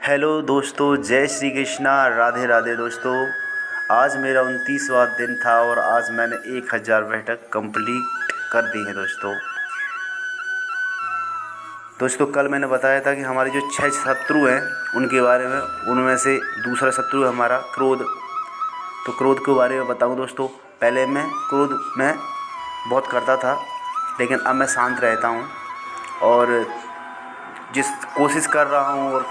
Hello दोस्तों, जय श्री कृष्णा, राधे राधे दोस्तों। आज मेरा 29वां दिन था और आज मैंने 1000 बैठक कंप्लीट कर दी है दोस्तों। कल मैंने बताया था कि हमारे जो 6 शत्रु हैं उनके बारे में, उनमें से दूसरा शत्रु है हमारा क्रोध। तो क्रोध के बारे में बताऊं दोस्तों। पहले मैं क्रोध में बहुत करता था, लेकिन अब मैं शांत रहता हूं और जिस कोशिश कर रहा हूं और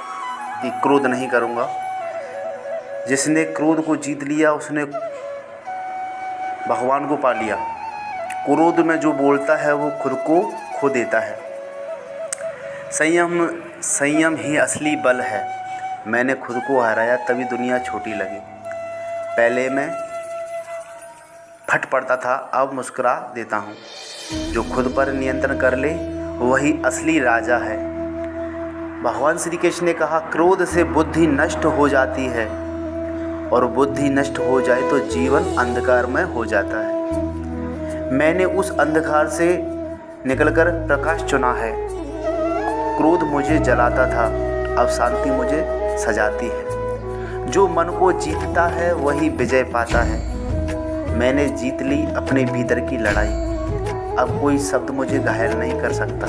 कि क्रोध नहीं करूँगा। जिसने क्रोध को जीत लिया उसने भगवान को पा लिया। क्रोध में जो बोलता है वो खुद को खो देता है। संयम ही असली बल है। मैंने खुद को हराया तभी दुनिया छोटी लगी। पहले मैं फट पड़ता था, अब मुस्कुरा देता हूँ। जो खुद पर नियंत्रण कर ले वही असली राजा है। भगवान श्री कृष्ण ने कहा, क्रोध से बुद्धि नष्ट हो जाती है और बुद्धि नष्ट हो जाए तो जीवन अंधकारमय हो जाता है। मैंने उस अंधकार से निकलकर प्रकाश चुना है। क्रोध मुझे जलाता था, अब शांति मुझे सजाती है। जो मन को जीतता है वही विजय पाता है। मैंने जीत ली अपने भीतर की लड़ाई। अब कोई शब्द मुझे घायल नहीं कर सकता।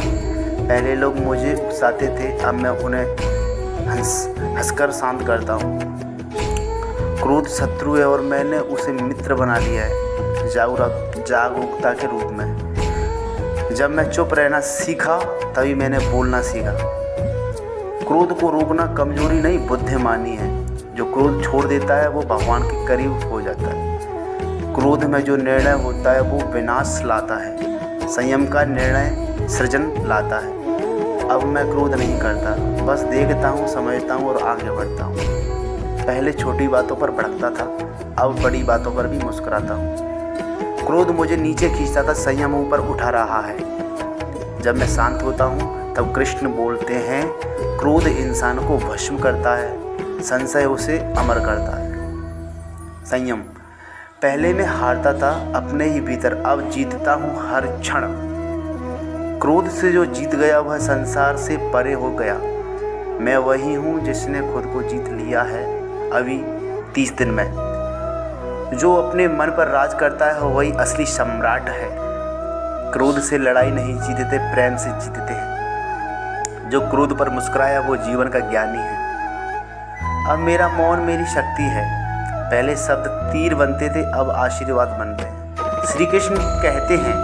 पहले लोग मुझे उकसाते थे, अब मैं उन्हें हंसकर शांत करता हूँ। क्रोध शत्रु है और मैंने उसे मित्र बना लिया है जागरूकता के रूप में। जब मैं चुप रहना सीखा तभी मैंने बोलना सीखा। क्रोध को रोकना कमजोरी नहीं, बुद्धिमानी है। जो क्रोध छोड़ देता है वो भगवान के करीब हो जाता है। क्रोध में जो निर्णय होता है वो विनाश लाता है। संयम का निर्णय सृजन लाता है। अब मैं क्रोध नहीं करता, बस देखता हूँ, समझता हूँ और आगे बढ़ता हूँ। पहले छोटी बातों पर भड़कता था, अब बड़ी बातों पर भी मुस्कुराता हूँ। क्रोध मुझे नीचे खींचता था, संयम ऊपर उठा रहा है। जब मैं शांत होता हूँ तब कृष्ण बोलते हैं, क्रोध इंसान को भस्म करता है, संशय उसे अमर करता है। संयम, पहले मैं हारता था अपने ही भीतर, अब जीतता हूँ हर क्षण। क्रोध से जो जीत गया वह संसार से परे हो गया। मैं वही हूँ जिसने खुद को जीत लिया है अभी 30 दिन में। जो अपने मन पर राज करता है वही असली सम्राट है। क्रोध से लड़ाई नहीं जीतते, प्रेम से जीतते हैं। जो क्रोध पर मुस्कुराया वो जीवन का ज्ञानी है। अब मेरा मौन मेरी शक्ति है। पहले शब्द तीर बनते थे, अब आशीर्वाद बनते हैं। श्री कृष्ण कहते हैं,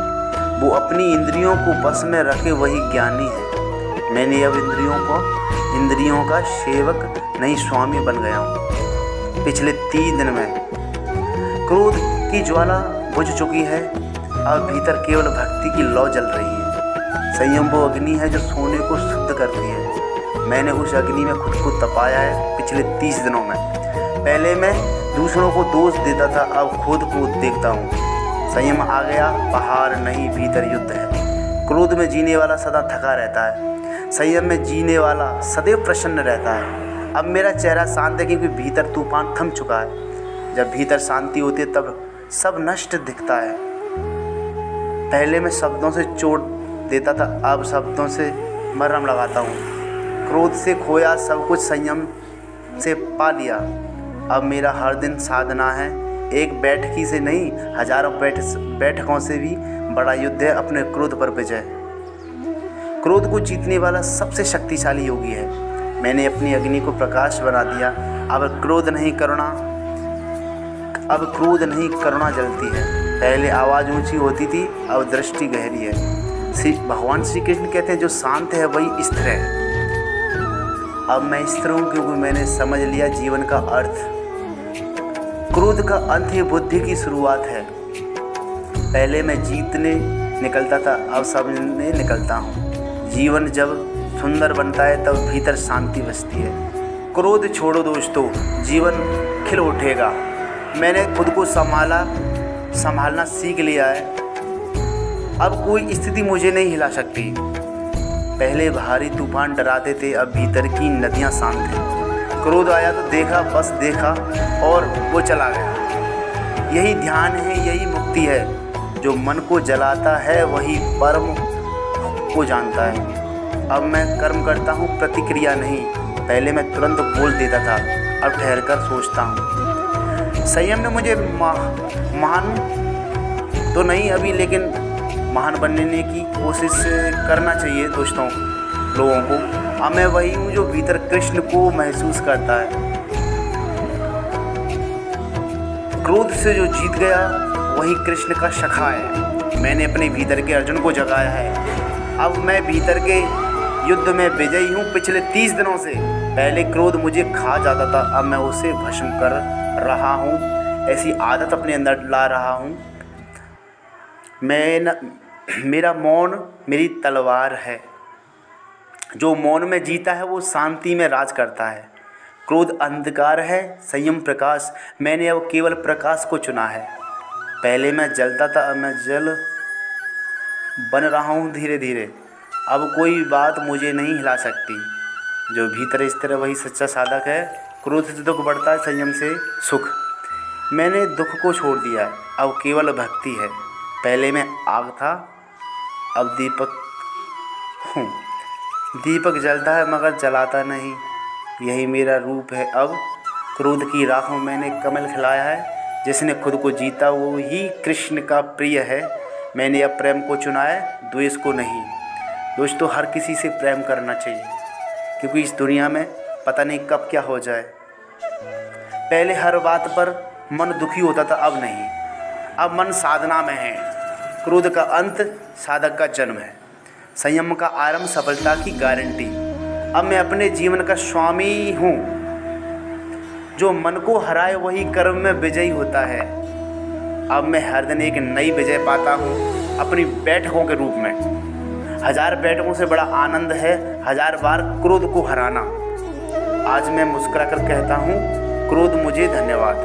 वो अपनी इंद्रियों को बस में रखे वही ज्ञानी है। मैंने अब इंद्रियों का सेवक नहीं स्वामी बन गया हूँ। पिछले 3 दिन में क्रोध की ज्वाला बुझ चुकी है, अब भीतर केवल भक्ति की लौ जल रही है। संयम वो अग्नि है जो सोने को शुद्ध करती है। मैंने उस अग्नि में खुद को तपाया है पिछले 30 दिनों में। पहले मैं दूसरों को दोष देता था, अब खुद को देखता हूँ। संयम आ गया, बाहर नहीं भीतर युद्ध है। क्रोध में जीने वाला सदा थका रहता है, संयम में जीने वाला सदैव प्रसन्न रहता है। अब मेरा चेहरा शांत है क्योंकि भीतर तूफान थम चुका है। जब भीतर शांति होती है तब सब नष्ट दिखता है। पहले मैं शब्दों से चोट देता था, अब शब्दों से मरहम लगाता हूँ। क्रोध से खोया सब कुछ संयम से पा लिया। अब मेरा हर दिन साधना है। एक बैठकी से नहीं, हजारों बैठकों से भी बड़ा युद्ध है अपने क्रोध पर विजय। क्रोध को जीतने वाला सबसे शक्तिशाली योगी है। मैंने अपनी अग्नि को प्रकाश बना दिया। अब क्रोध नहीं करुणा जलती है। पहले आवाज़ ऊंची होती थी, अब दृष्टि गहरी है। भगवान श्री कृष्ण कहते हैं, जो शांत है वही स्थिर है। अब मैं स्थिर हूँ क्योंकि मैंने समझ लिया जीवन का अर्थ। क्रोध का अंत ही बुद्धि की शुरुआत है। पहले मैं जीतने निकलता था, अब समझने निकलता हूँ। जीवन जब सुंदर बनता है तब भीतर शांति बसती है। क्रोध छोड़ो दोस्तों, जीवन खिल उठेगा। मैंने खुद को संभालना सीख लिया है। अब कोई स्थिति मुझे नहीं हिला सकती। पहले भारी तूफान डराते थे, अब भीतर की नदियाँ शांत हैं। क्रोध आया तो देखा, बस देखा और वो चला गया। यही ध्यान है, यही मुक्ति है। जो मन को जलाता है वही परम को जानता है। अब मैं कर्म करता हूँ, प्रतिक्रिया नहीं। पहले मैं तुरंत बोल देता था, अब ठहर कर सोचता हूँ। संयम ने मुझे महान तो नहीं अभी, लेकिन महान बनने की कोशिश करना चाहिए दोस्तों लोगों को। अब मैं वही हूँ जो भीतर कृष्ण को महसूस करता है। क्रोध से जो जीत गया वही कृष्ण का सखा है। मैंने अपने भीतर के अर्जुन को जगाया है। अब मैं भीतर के युद्ध में विजयी हूँ। पिछले 30 दिनों से पहले क्रोध मुझे खा जाता था, अब मैं उसे भस्म कर रहा हूँ। ऐसी आदत अपने अंदर ला रहा हूँ। मेरा मौन मेरी तलवार है। जो मौन में जीता है वो शांति में राज करता है। क्रोध अंधकार है, संयम प्रकाश। मैंने अब केवल प्रकाश को चुना है। पहले मैं जलता था, अब मैं जल बन रहा हूँ धीरे धीरे। अब कोई बात मुझे नहीं हिला सकती। जो भीतर स्थिर वही सच्चा साधक है। क्रोध से दुख बढ़ता है, संयम से सुख। मैंने दुख को छोड़ दिया, अब केवल भक्ति है। पहले मैं आग था, अब दीपक हूँ। दीपक जलता है मगर जलाता नहीं, यही मेरा रूप है अब। क्रोध की राख में मैंने कमल खिलाया है। जिसने खुद को जीता वो ही कृष्ण का प्रिय है। मैंने अब प्रेम को चुना है, द्वेष को नहीं। दोस्तों, हर किसी से प्रेम करना चाहिए, क्योंकि इस दुनिया में पता नहीं कब क्या हो जाए। पहले हर बात पर मन दुखी होता था, अब नहीं। अब मन साधना में है। क्रोध का अंत साधक का जन्म है। संयम का आरंभ सफलता की गारंटी। अब मैं अपने जीवन का स्वामी हूँ। जो मन को हराए वही कर्म में विजयी होता है। अब मैं हर दिन एक नई विजय पाता हूँ अपनी बैठकों के रूप में। 1000 बैठकों से बड़ा आनंद है 1000 बार क्रोध को हराना। आज मैं मुस्कुराकर कहता हूँ, क्रोध मुझे धन्यवाद,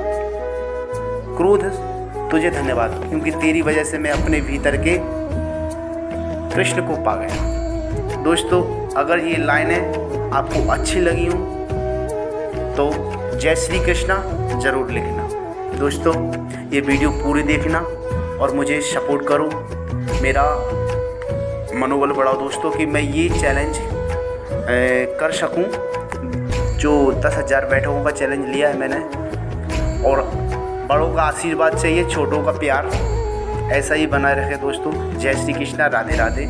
क्रोध तुझे धन्यवाद, क्योंकि तेरी वजह से मैं अपने भीतर के कृष्ण को पा गया। दोस्तों, अगर ये लाइनें आपको अच्छी लगी हों तो जय श्री कृष्णा ज़रूर लिखना। दोस्तों, ये वीडियो पूरी देखना और मुझे सपोर्ट करो, मेरा मनोबल बढ़ाओ दोस्तों, कि मैं ये चैलेंज कर सकूं जो 10,000 बैठकों का चैलेंज लिया है मैंने। और बड़ों का आशीर्वाद चाहिए, छोटों का प्यार ऐसा ही बनाए रखे दोस्तों। जय श्री कृष्णा, राधे राधे।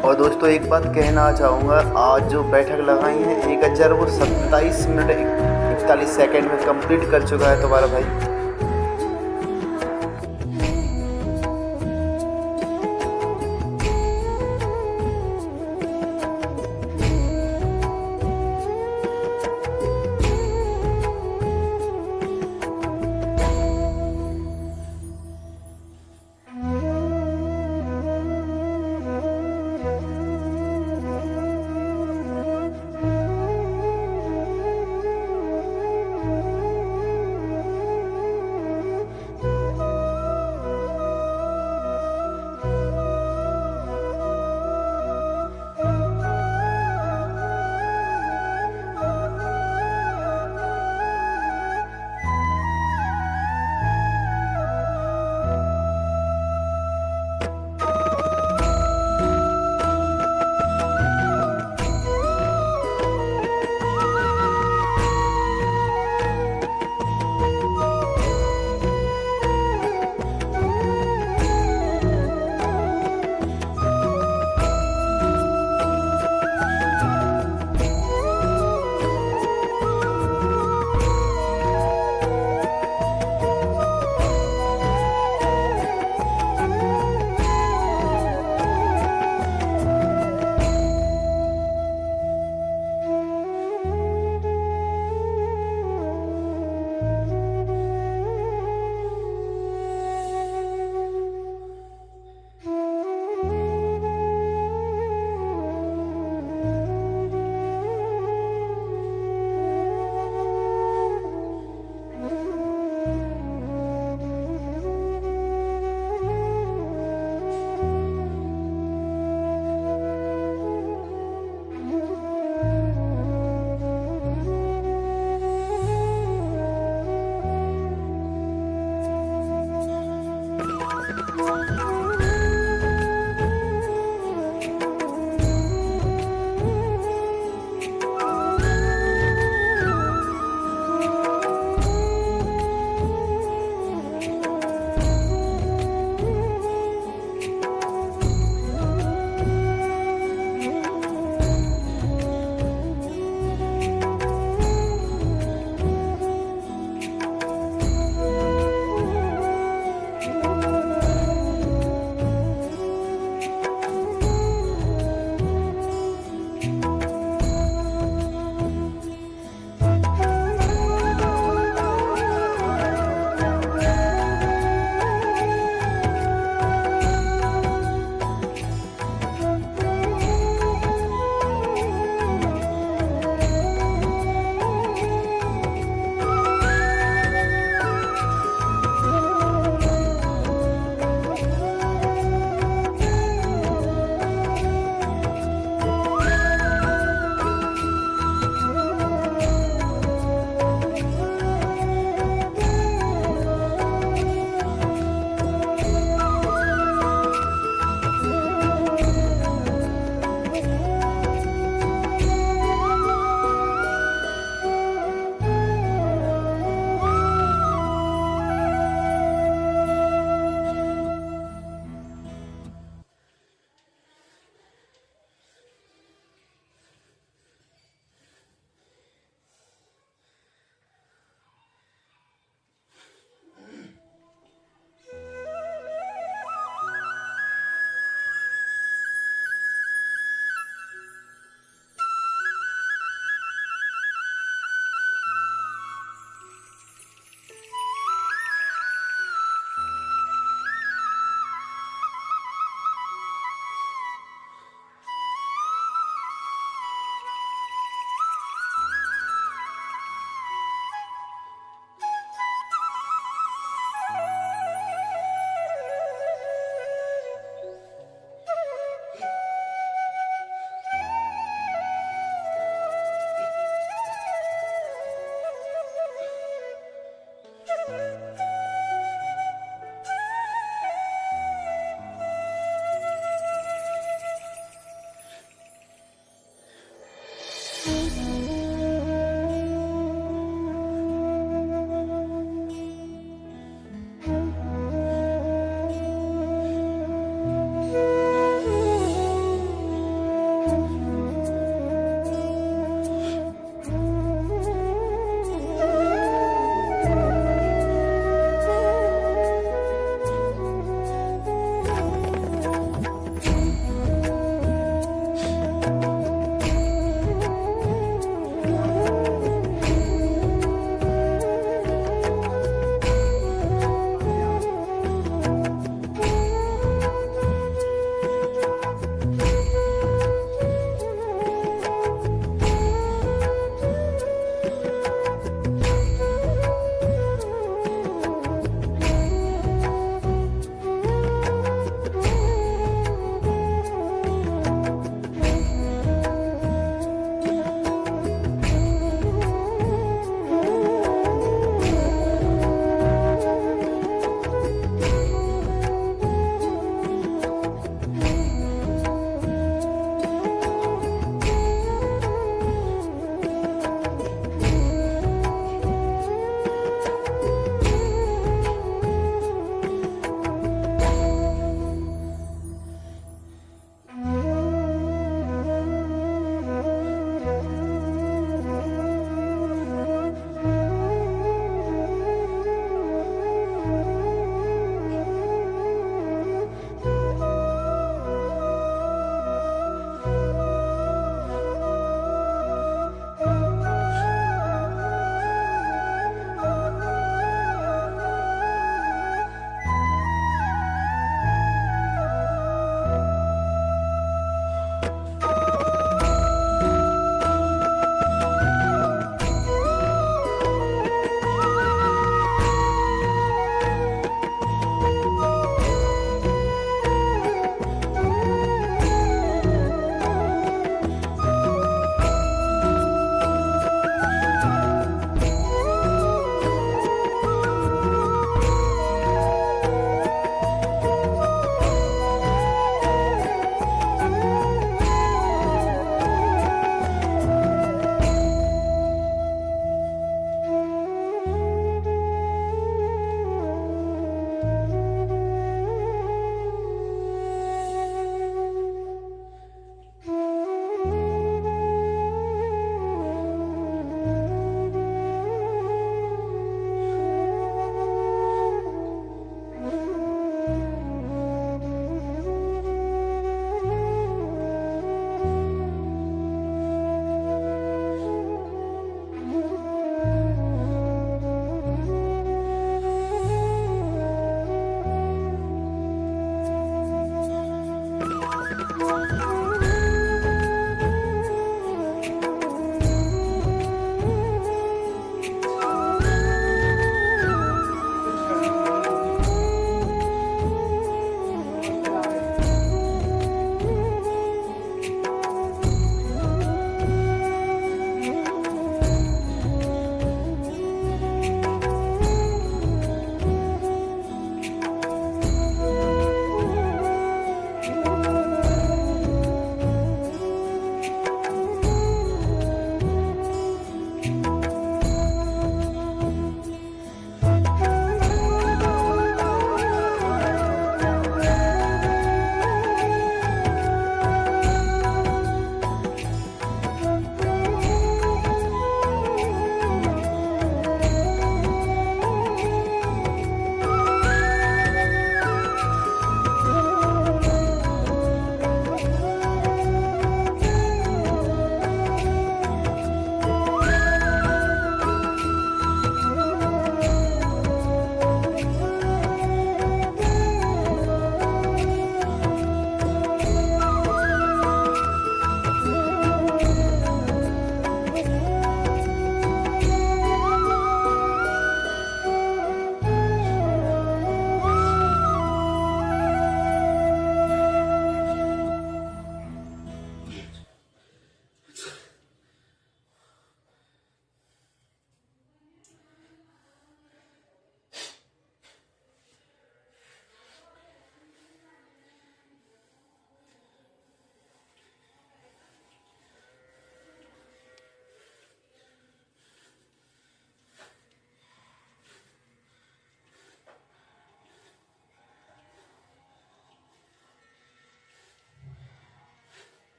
और दोस्तों, एक बात कहना चाहूँगा, आज जो बैठक लगाई है 1000 वो 27 मिनट 41 सेकंड में कंप्लीट कर चुका है तुम्हारा भाई।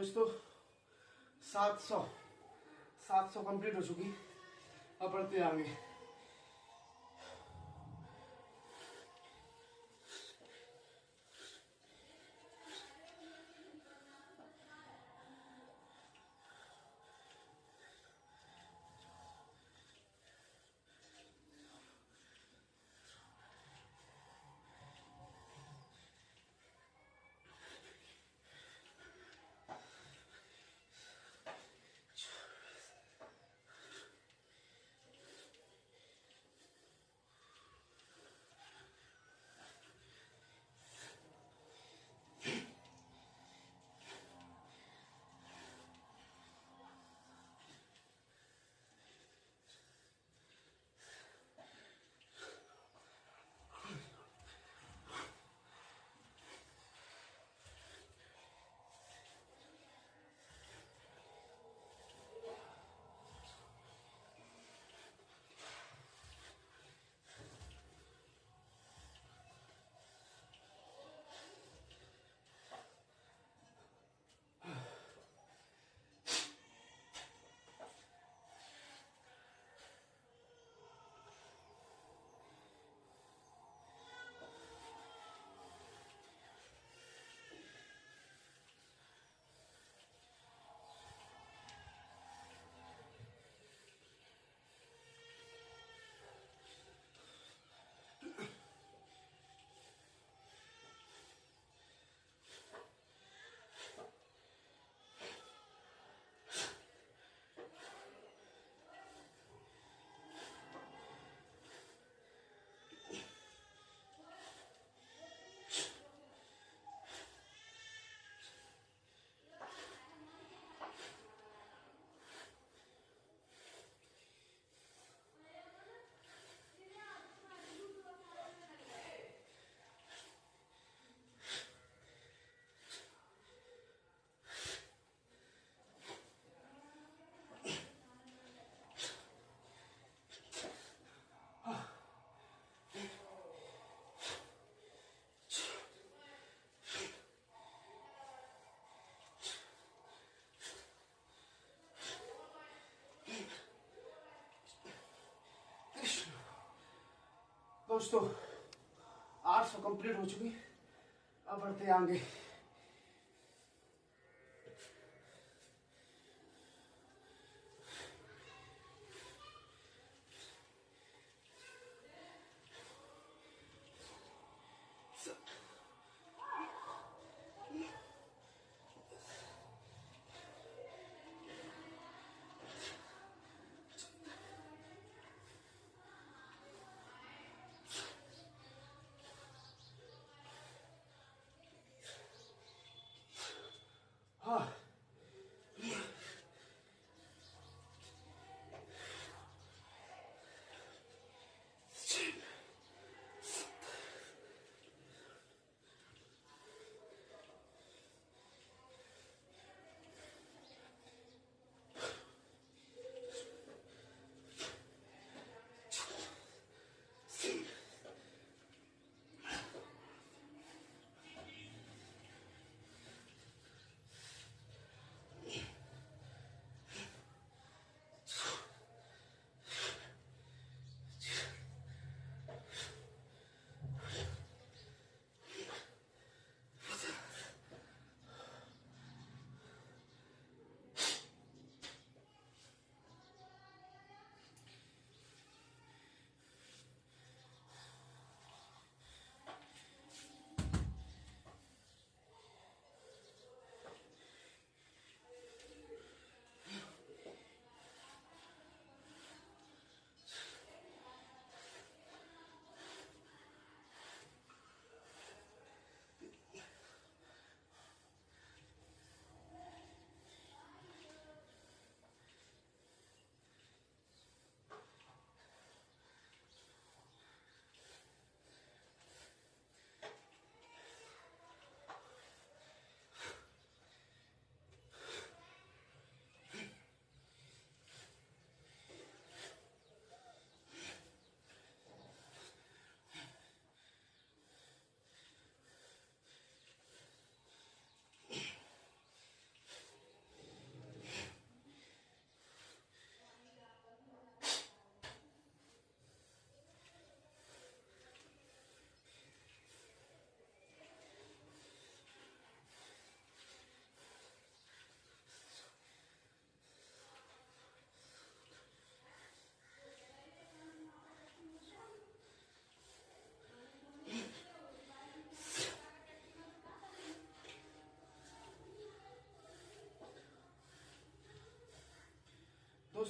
दोस्तों 700 कंप्लीट हो चुकी। अब बढ़ते हैं आगे। दोस्तों 800 कंप्लीट हो चुकी। अब बढ़ते हैं आगे।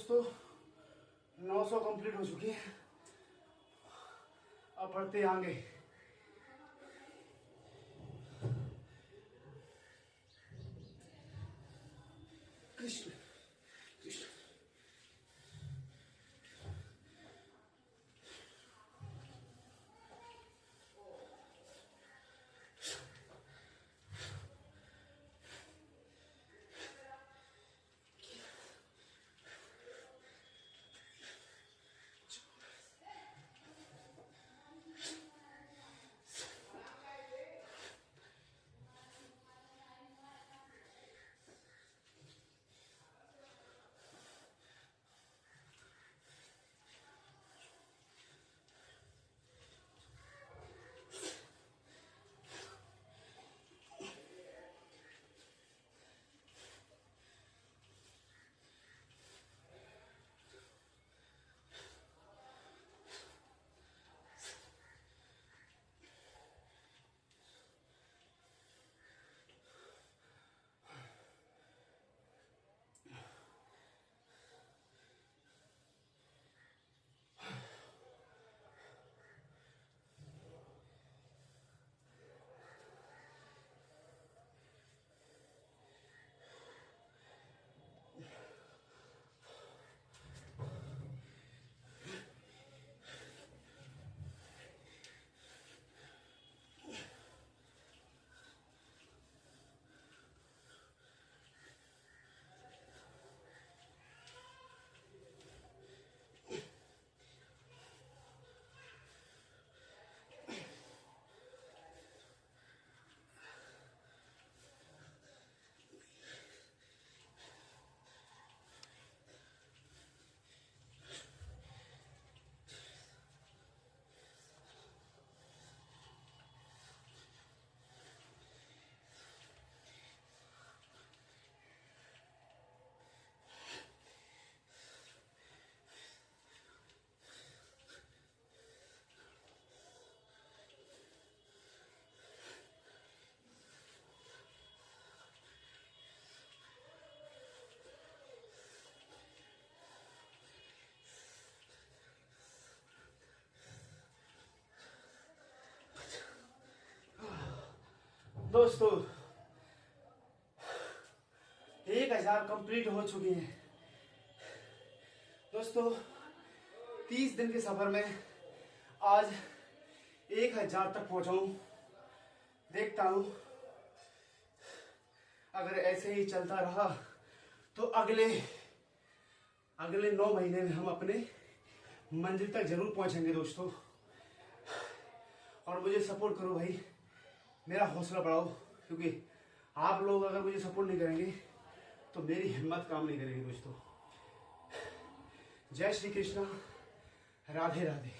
दोस्तों 900 कंप्लीट हो चुकी है। अब बढ़ते हैं आगे। कृष्ण कृष्ण। दोस्तों 1000 कंप्लीट हो चुकी हैं। दोस्तों 30 दिन के सफर में आज 1000 तक पहुंचा हूं। देखता हूं अगर ऐसे ही चलता रहा तो अगले 9 महीने में हम अपने मंजिल तक जरूर पहुंचेंगे दोस्तों। और मुझे सपोर्ट करो भाई, मेरा हौसला बढ़ाओ, क्योंकि आप लोग अगर मुझे सपोर्ट नहीं करेंगे तो मेरी हिम्मत काम नहीं करेगी दोस्तों। जय श्री कृष्णा, राधे राधे।